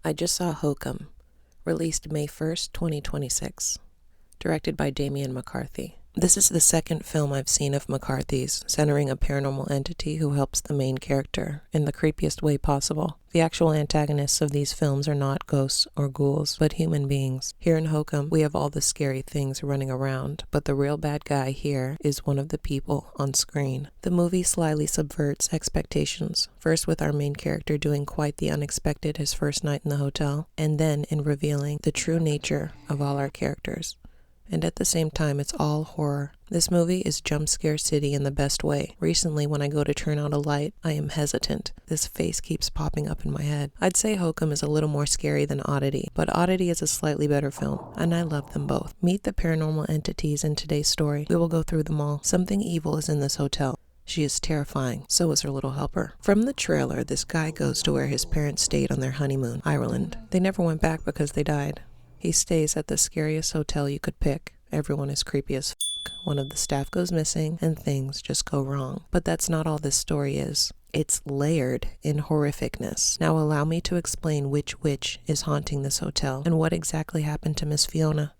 I just saw Hokum, released May 1st, 2026, directed by Damien McCarthy. This is the second film I've seen of McCarthy's, centering a paranormal entity who helps the main character in the creepiest way possible. The actual antagonists of these films are not ghosts or ghouls, but human beings. Here in Hokum, we have all the scary things running around, but the real bad guy here is one of the people on screen. The movie slyly subverts expectations, first with our main character doing quite the unexpected his first night in the hotel, and then in revealing the true nature of all our characters. And at the same time, it's all horror. This movie is jump scare city in the best way. Recently, when I go to turn out a light, I am hesitant. This face keeps popping up in my head. I'd say Hokum is a little more scary than ODDITY, but ODDITY is a slightly better film, and I love them both. Meet the paranormal entities in today's story. We will go through them all. Something evil is in this hotel. She is terrifying. So is her little helper. From the trailer, this guy goes to where his parents stayed on their honeymoon, Ireland. They never went back because they died. He stays at the scariest hotel you could pick. Everyone is creepy as f***. One of the staff goes missing, and things just go wrong. But that's not all this story is. It's layered in horrificness. Now allow me to explain which witch is haunting this hotel, and what exactly happened to Miss Fiona.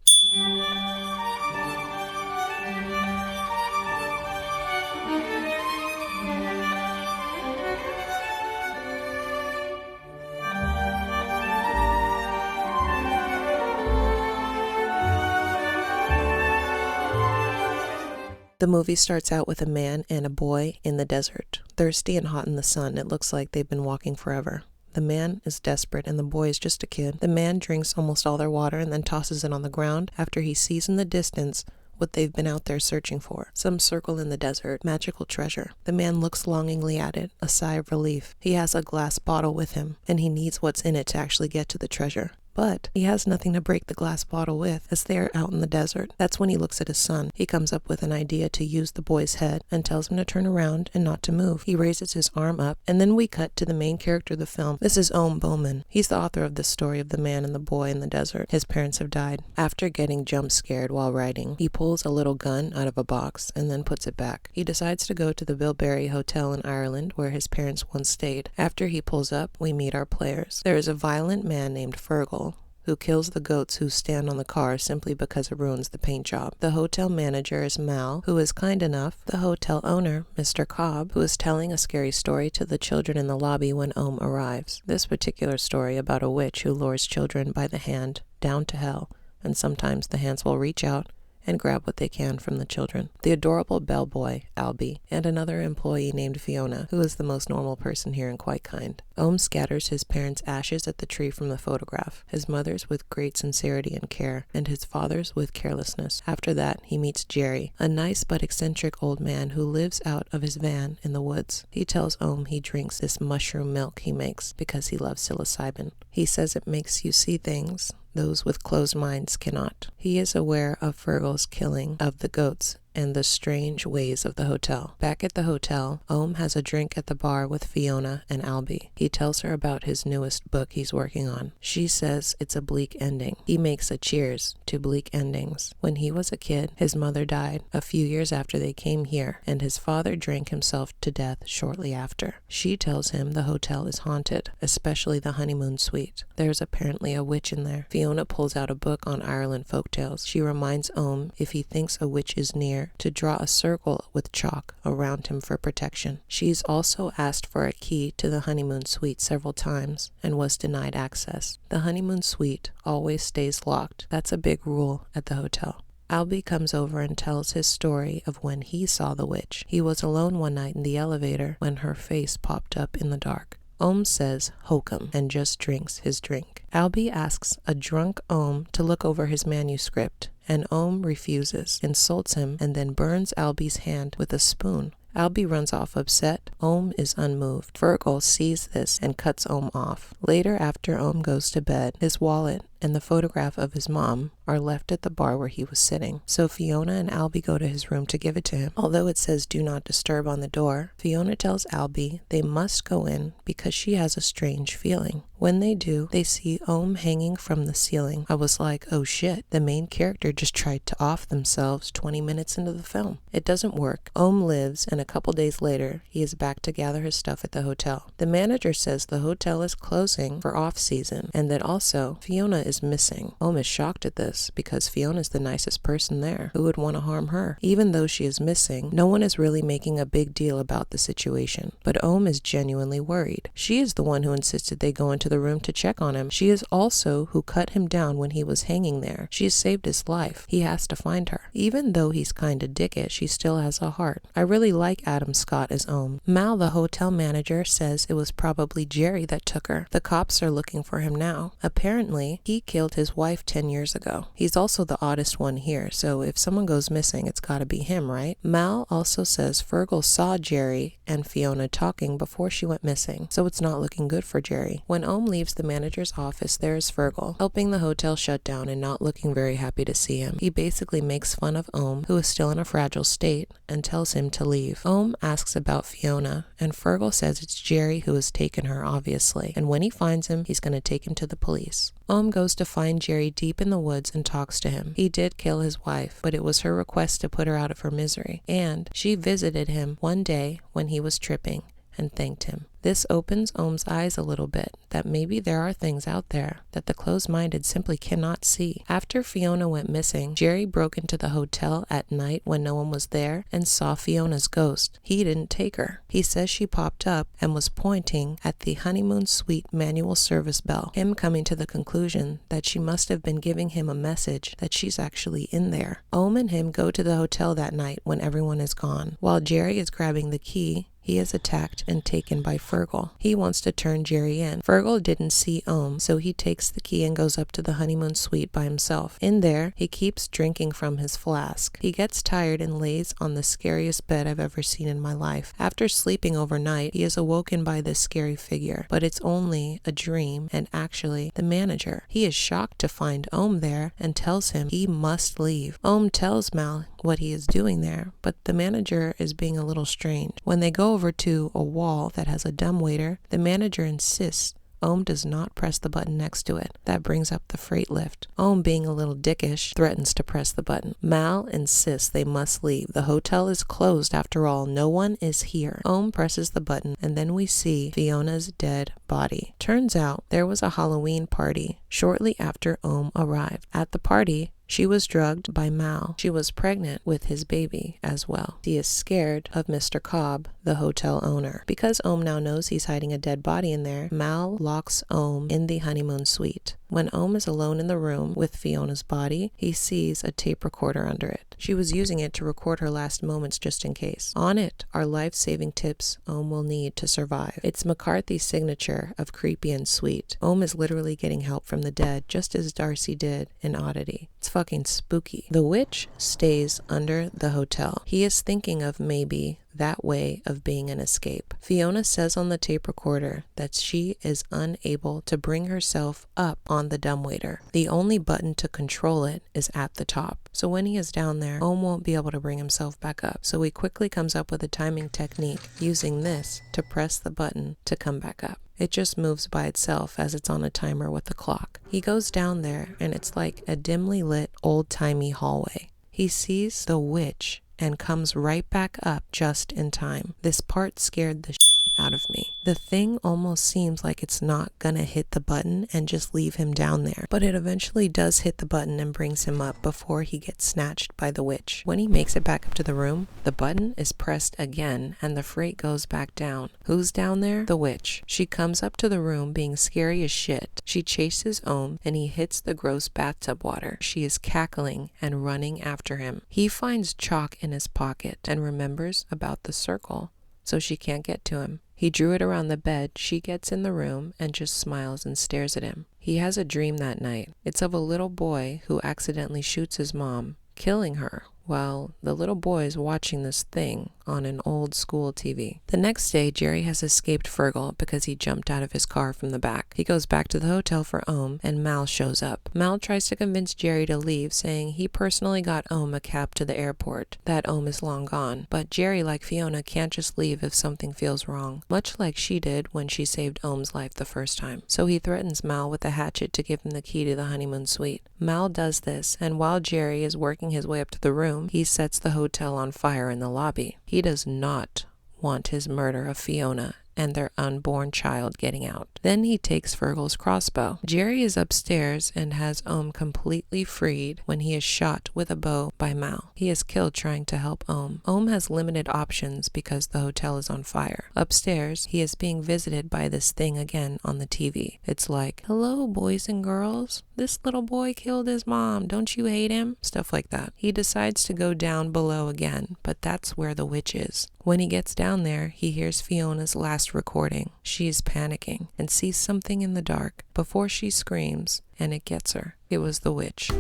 The movie starts out with a man and a boy in the desert. Thirsty and hot in the sun, it looks like they've been walking forever. The man is desperate and the boy is just a kid. The man drinks almost all their water and then tosses it on the ground after he sees in the distance what they've been out there searching for. Some circle in the desert, magical treasure. The man looks longingly at it, a sigh of relief. He has a glass bottle with him, and he needs what's in it to actually get to the treasure. But he has nothing to break the glass bottle with as they are out in the desert. That's when he looks at his son. He comes up with an idea to use the boy's head and tells him to turn around and not to move. He raises his arm up, and then we cut to the main character of the film. This is Ohm Bowman. He's the author of the story of the man and the boy in the desert. His parents have died. After getting jump scared while writing, he pulls a little gun out of a box and then puts it back. He decides to go to the Bilberry Hotel in Ireland where his parents once stayed. After he pulls up, we meet our players. There is a violent man named Fergal who kills the goats who stand on the car simply because it ruins the paint job. The hotel manager is Mal, who is kind enough. The hotel owner, Mr. Cobb, who is telling a scary story to the children in the lobby when Ohm arrives. This particular story about a witch who lures children by the hand down to hell, and sometimes the hands will reach out and grab what they can from the children. The adorable bellboy, Albie, and another employee named Fiona, who is the most normal person here and quite kind. Ohm scatters his parents' ashes at the tree from the photograph, his mother's with great sincerity and care, and his father's with carelessness. After that, he meets Jerry, a nice but eccentric old man who lives out of his van in the woods. He tells Ohm he drinks this mushroom milk he makes because he loves psilocybin. He says it makes you see things those with closed minds cannot. He is aware of Fergal's killing of the goats and the strange ways of the hotel. Back at the hotel, Ohm has a drink at the bar with Fiona and Albie. He tells her about his newest book he's working on. She says it's a bleak ending. He makes a cheers to bleak endings. When he was a kid, his mother died a few years after they came here, and his father drank himself to death shortly after. She tells him the hotel is haunted, especially the honeymoon suite. There's apparently a witch in there. Fiona pulls out a book on Ireland folktales. She reminds Ohm if he thinks a witch is near to draw a circle with chalk around him for protection. She's also asked for a key to the honeymoon suite several times and was denied access. The honeymoon suite always stays locked. That's a big rule at the hotel. Albie comes over and tells his story of when he saw the witch. He was alone one night in the elevator when her face popped up in the dark. Ohm says Hokum and just drinks his drink. Albie asks a drunk Ohm to look over his manuscript, and Ohm refuses, insults him, and then burns Albie's hand with a spoon. Albie runs off upset. Ohm is unmoved. Fergal sees this and cuts Ohm off. Later, after Ohm goes to bed, his wallet and the photograph of his mom are left at the bar where he was sitting. So Fiona and Albie go to his room to give it to him. Although it says do not disturb on the door, Fiona tells Albie they must go in because she has a strange feeling. When they do, they see Ohm hanging from the ceiling. I was like, oh shit, the main character just tried to off themselves 20 minutes into the film. It doesn't work. Ohm lives, and a couple days later, he is back to gather his stuff at the hotel. The manager says the hotel is closing for off-season, and that also Fiona is missing. Ohm is shocked at this because Fiona is the nicest person there. Who would want to harm her? Even though she is missing, no one is really making a big deal about the situation. But Ohm is genuinely worried. She is the one who insisted they go into the room to check on him. She is also who cut him down when he was hanging there. She has saved his life. He has to find her. Even though he's kinda dickish, she still has a heart. I really like Adam Scott as Ohm. Mal, the hotel manager, says it was probably Jerry that took her. The cops are looking for him now. Apparently, he killed his wife 10 years ago. He's also the oddest one here, so if someone goes missing, it's gotta be him, right? Mal also says Fergal saw Jerry and Fiona talking before she went missing, so it's not looking good for Jerry. When Ohm leaves the manager's office, there is Fergal, helping the hotel shut down and not looking very happy to see him. He basically makes fun of Ohm, who is still in a fragile state, and tells him to leave. Ohm asks about Fiona, and Fergal says it's Jerry who has taken her, obviously, and when he finds him, he's going to take him to the police. Ohm goes to find Jerry deep in the woods and talks to him. He did kill his wife, but it was her request to put her out of her misery, and she visited him one day when he was tripping and thanked him. This opens Ohm's eyes a little bit, that maybe there are things out there that the closed-minded simply cannot see. After Fiona went missing, Jerry broke into the hotel at night when no one was there and saw Fiona's ghost. He didn't take her. He says she popped up and was pointing at the honeymoon suite manual service bell, him coming to the conclusion that she must have been giving him a message that she's actually in there. Ohm and him go to the hotel that night when everyone is gone. While Jerry is grabbing the key, he is attacked and taken by Fergal. He wants to turn Jerry in. Fergal didn't see Ohm, so he takes the key and goes up to the honeymoon suite by himself. In there, he keeps drinking from his flask. He gets tired and lays on the scariest bed I've ever seen in my life. After sleeping overnight, he is awoken by this scary figure, but it's only a dream and actually the manager. He is shocked to find Ohm there and tells him he must leave. Ohm tells Mal what he is doing there, but the manager is being a little strange. When they go over to a wall that has a dumbwaiter, the manager insists Ohm does not press the button next to it. That brings up the freight lift. Ohm, being a little dickish, threatens to press the button. Mal insists they must leave. The hotel is closed after all. No one is here. Ohm presses the button, and then we see Fiona's dead body. Turns out there was a Halloween party shortly after Ohm arrived. At the party, she was drugged by Mal. She was pregnant with his baby as well. He is scared of Mr. Cobb, the hotel owner. Because Ohm now knows he's hiding a dead body in there, Mal locks Ohm in the honeymoon suite. When Ohm is alone in the room with Fiona's body, he sees a tape recorder under it. She was using it to record her last moments just in case. On it are life-saving tips Ohm will need to survive. It's McCarthy's signature of creepy and sweet. Ohm is literally getting help from the dead, just as Darcy did in ODDITY. It's fucking spooky. The witch stays under the hotel. He is thinking of maybe that way of being an escape. Fiona says on the tape recorder that she is unable to bring herself up on the dumbwaiter. The only button to control it is at the top. So when he is down there, Ohm won't be able to bring himself back up. So he quickly comes up with a timing technique using this to press the button to come back up. It just moves by itself as it's on a timer with a clock. He goes down there and it's like a dimly lit old-timey hallway. He sees the witch and comes right back up just in time. This part scared the shit out of me. The thing almost seems like it's not gonna hit the button and just leave him down there, but it eventually does hit the button and brings him up before he gets snatched by the witch. When he makes it back up to the room, the button is pressed again and the freight goes back down. Who's down there? The witch. She comes up to the room being scary as shit. She chases Ohm and he hits the gross bathtub water. She is cackling and running after him. He finds chalk in his pocket and remembers about the circle, so she can't get to him. He drew it around the bed. She gets in the room and just smiles and stares at him. He has a dream that night. It's of a little boy who accidentally shoots his mom, killing her, while the little boy is watching this thing on an old school TV. The next day, Jerry has escaped Fergal because he jumped out of his car from the back. He goes back to the hotel for Ohm, and Mal shows up. Mal tries to convince Jerry to leave, saying he personally got Ohm a cab to the airport, that Ohm is long gone. But Jerry, like Fiona, can't just leave if something feels wrong, much like she did when she saved Ohm's life the first time. So he threatens Mal with a hatchet to give him the key to the honeymoon suite. Mal does this, and while Jerry is working his way up to the room, he sets the hotel on fire in the lobby. He does not want his murder of Fiona and their unborn child getting out. Then he takes Fergal's crossbow. Jerry is upstairs and has Ohm completely freed when he is shot with a bow by Mal. He is killed trying to help Ohm. Ohm has limited options because the hotel is on fire. Upstairs, he is being visited by this thing again on the TV. It's like, "Hello, boys and girls. This little boy killed his mom. Don't you hate him?" Stuff like that. He decides to go down below again, but that's where the witch is. When he gets down there, he hears Fiona's last recording. She is panicking and sees something in the dark before she screams, and it gets her. It was the witch.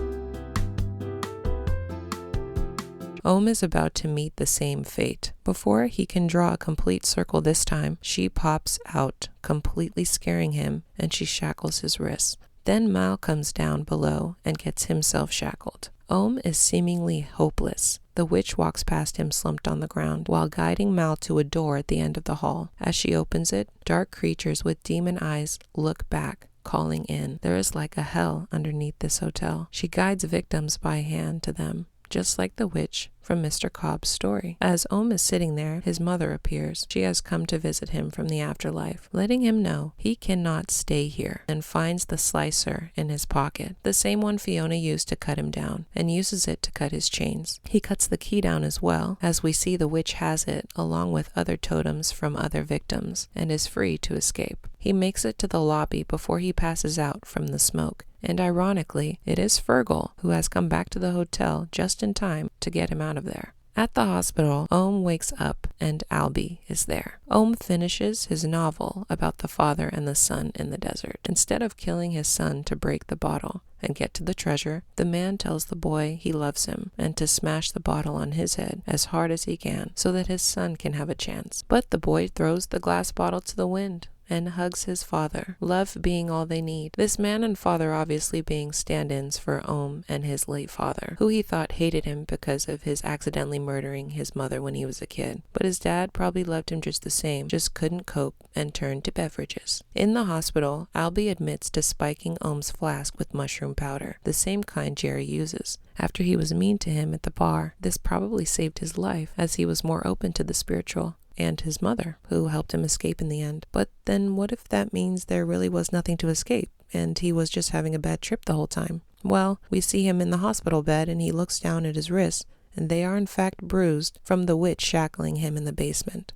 Ohm is about to meet the same fate. Before he can draw a complete circle this time, she pops out, completely scaring him, and she shackles his wrists. Then Mal comes down below and gets himself shackled. Ohm is seemingly hopeless. The witch walks past him slumped on the ground while guiding Mal to a door at the end of the hall. As she opens it, dark creatures with demon eyes look back, calling in. There is like a hell underneath this hotel. She guides victims by hand to them, just like the witch from Mr. Cobb's story. As Ohm is sitting there, his mother appears. She has come to visit him from the afterlife, letting him know he cannot stay here, and finds the slicer in his pocket, the same one Fiona used to cut him down, and uses it to cut his chains. He cuts the key down as well, as we see the witch has it, along with other totems from other victims, and is free to escape. He makes it to the lobby before he passes out from the smoke. And ironically, it is Fergal who has come back to the hotel just in time to get him out of there. At the hospital, Ohm wakes up and Albie is there. Ohm finishes his novel about the father and the son in the desert. Instead of killing his son to break the bottle and get to the treasure, the man tells the boy he loves him and to smash the bottle on his head as hard as he can so that his son can have a chance. But the boy throws the glass bottle to the wind and hugs his father, love being all they need. This man and father obviously being stand-ins for Ohm and his late father, who he thought hated him because of his accidentally murdering his mother when he was a kid. But his dad probably loved him just the same, just couldn't cope and turned to beverages. In the hospital, Albie admits to spiking Ohm's flask with mushroom powder, the same kind Jerry uses. After he was mean to him at the bar, this probably saved his life, as he was more open to the spiritual, and his mother, who helped him escape in the end. But then what if that means there really was nothing to escape, and he was just having a bad trip the whole time? Well, we see him in the hospital bed, and he looks down at his wrists, and they are in fact bruised from the witch shackling him in the basement.